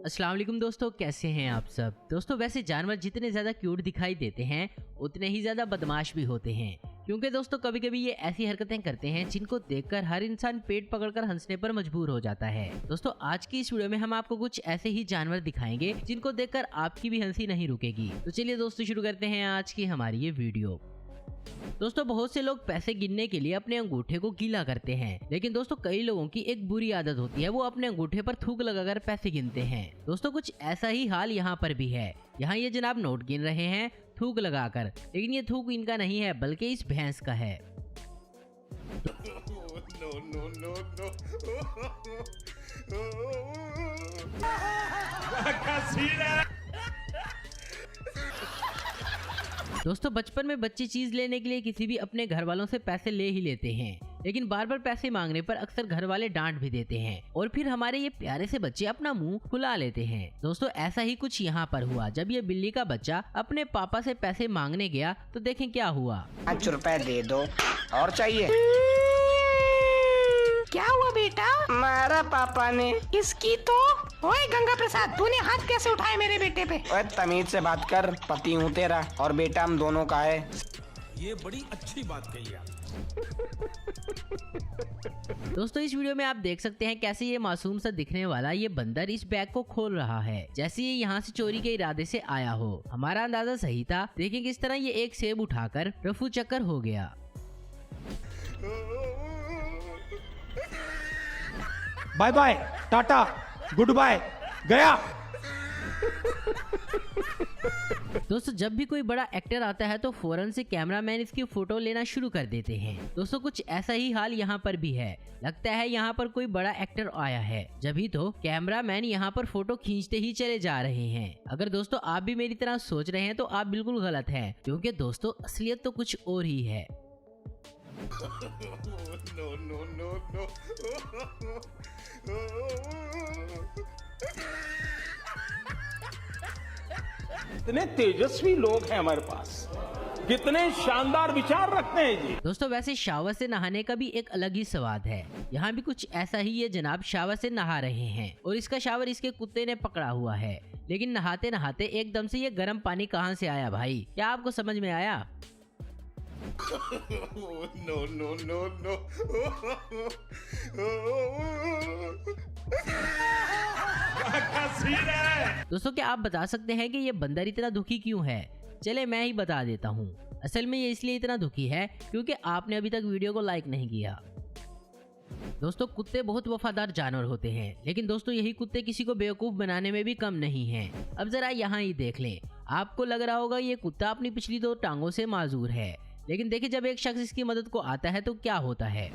अस्सलाम वालेकुम दोस्तों, कैसे हैं आप सब। दोस्तों वैसे जानवर जितने ज्यादा क्यूट दिखाई देते हैं उतने ही ज्यादा बदमाश भी होते हैं, क्योंकि दोस्तों कभी कभी ये ऐसी हरकतें करते हैं जिनको देखकर हर इंसान पेट पकड़कर हंसने पर मजबूर हो जाता है। दोस्तों आज की इस वीडियो में हम आपको कुछ ऐसे ही जानवर दिखाएंगे जिनको देखकर आपकी भी हंसी नहीं रुकेगी। तो चलिए दोस्तों शुरू करते हैं आज की हमारी ये वीडियो। दोस्तों बहुत से लोग पैसे गिनने के लिए अपने अंगूठे को गीला करते हैं, लेकिन दोस्तों कई लोगों की एक बुरी आदत होती है, वो अपने अंगूठे पर थूक लगाकर पैसे गिनते हैं। दोस्तों कुछ ऐसा ही हाल यहाँ पर भी है। यहाँ ये जनाब नोट गिन रहे हैं थूक लगाकर, लेकिन ये थूक इनका नहीं है बल्कि इस भैंस का है। दोस्तों बचपन में बच्चे चीज लेने के लिए किसी भी अपने घर वालों से पैसे ले ही लेते हैं, लेकिन बार बार पैसे मांगने पर अक्सर घर वाले डांट भी देते हैं और फिर हमारे ये प्यारे से बच्चे अपना मुंह फुला लेते हैं। दोस्तों ऐसा ही कुछ यहाँ पर हुआ। जब ये बिल्ली का बच्चा अपने पापा से पैसे मांगने गया तो देखें क्या हुआ। 5 रुपए दे दो और चाहिए। क्या हुआ बेटा? मारा पापा ने। इसकी तो ओए गंगा प्रसाद, तूने हाथ कैसे उठाए मेरे बेटे पे? ओए तमीज से बात कर, पति हूँ तेरा और बेटा हम दोनों का है। ये बड़ी अच्छी बात कही आप। दोस्तों इस वीडियो में आप देख सकते हैं कैसे ये मासूम सा दिखने वाला ये बंदर इस बैग को खोल रहा है, जैसे ये यहाँ से चोरी के इरादे से आया हो। हमारा अंदाजा सही था। देखें किस तरह ये एक सेब उठाकर रफू चक्कर हो गया। Bye bye, tata, good bye, गया। दोस्तों जब भी कोई बड़ा एक्टर आता है तो फौरन से कैमरामैन इसकी फोटो लेना शुरू कर देते हैं। दोस्तों कुछ ऐसा ही हाल यहाँ पर भी है। लगता है यहाँ पर कोई बड़ा एक्टर आया है, जब तो कैमरामैन यहाँ पर फोटो खींचते ही चले जा रहे हैं। अगर दोस्तों आप भी मेरी तरह सोच रहे हैं तो आप बिल्कुल गलत हैं, क्योंकि दोस्तों असलियत तो कुछ और ही है। कितने तेजस्वी लोग हैं हमारे पास, कितने शानदार विचार रखते हैं जी। दोस्तों वैसे शावर से नहाने का भी एक अलग ही स्वाद है। यहाँ भी कुछ ऐसा ही ये जनाब शावर से नहा रहे हैं और इसका शावर इसके कुत्ते ने पकड़ा हुआ है। लेकिन नहाते नहाते एकदम से ये गर्म पानी कहाँ से आया भाई, क्या आपको समझ में आया? No, no, no, no. दोस्तों क्या आप बता सकते हैं कि ये बंदर इतना दुखी क्यों है? चले मैं ही बता देता हूँ। असल में ये इसलिए इतना दुखी है क्योंकि आपने अभी तक वीडियो को लाइक नहीं किया। दोस्तों कुत्ते बहुत वफादार जानवर होते हैं, लेकिन दोस्तों यही कुत्ते किसी को बेवकूफ बनाने में भी कम नहीं हैं। अब जरा यहाँ ही देख लें। आपको लग रहा होगा ये कुत्ता अपनी पिछली 2 टांगों से माजूर है, लेकिन देखिए जब एक शख्स इसकी मदद को आता है तो क्या होता है।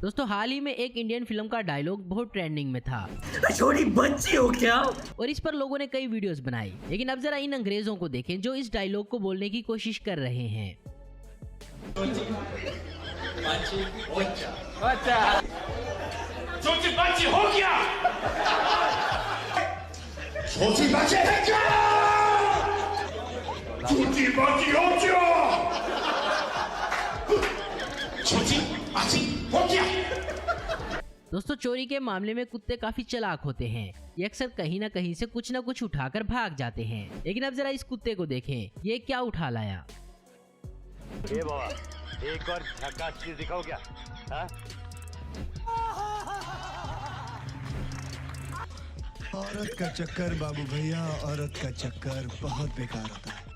दोस्तों हाल ही में एक इंडियन फिल्म का डायलॉग बहुत ट्रेंडिंग में था। छोटी बच्ची हो क्या? और इस पर लोगों ने कई वीडियोस बनाई, लेकिन अब जरा इन अंग्रेजों को देखें जो इस डायलॉग को बोलने की कोशिश कर रहे हैं। छोटी बच्ची हो क्या? छोटी बच्ची है क्या? छोटी बच्ची हो क्या? छोटी बच्ची हो क्या? दोस्तों चोरी के मामले में कुत्ते काफी चालाक होते हैं। ये अक्सर कहीं ना कहीं से कुछ ना कुछ उठाकर भाग जाते हैं, लेकिन अब जरा इस कुत्ते को देखें, ये क्या उठा लाया। ए बाबा, एक और झकास चीज दिखाओ क्या? हाँ? औरत का चक्कर बाबू भैया, औरत का चक्कर बहुत बेकार होता है।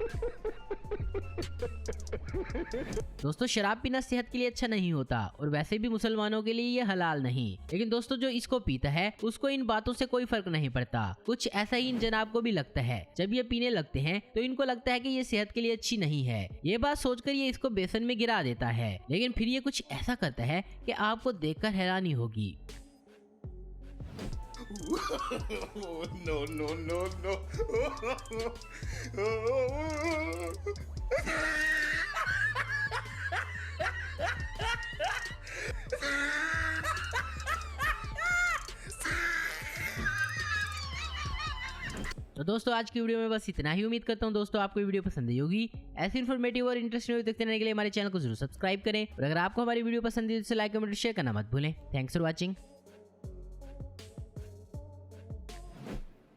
दोस्तों शराब पीना सेहत के लिए अच्छा नहीं होता और वैसे भी मुसलमानों के लिए ये हलाल नहीं, लेकिन दोस्तों जो इसको पीता है उसको इन बातों से कोई फर्क नहीं पड़ता। कुछ ऐसा ही इन जनाब को भी लगता है। जब ये पीने लगते हैं तो इनको लगता है कि ये सेहत के लिए अच्छी नहीं है। ये बात सोचकर ये इसको बेसन में गिरा देता है, लेकिन फिर ये कुछ ऐसा करता है कि आपको देखकर हैरानी होगी। No, no, no, no. तो दोस्तों आज की वीडियो में बस इतना ही। उम्मीद करता हूँ दोस्तों आपको ये वीडियो पसंद आई होगी। ऐसी इन्फॉर्मेटिव और इंटरेस्टिंग वीडियो देखते रहने के लिए हमारे चैनल को जरूर सब्सक्राइब करें और अगर आपको हमारी वीडियो पसंद है तो लाइक कमेंट शेयर करना मत भूलें। Thanks for watching.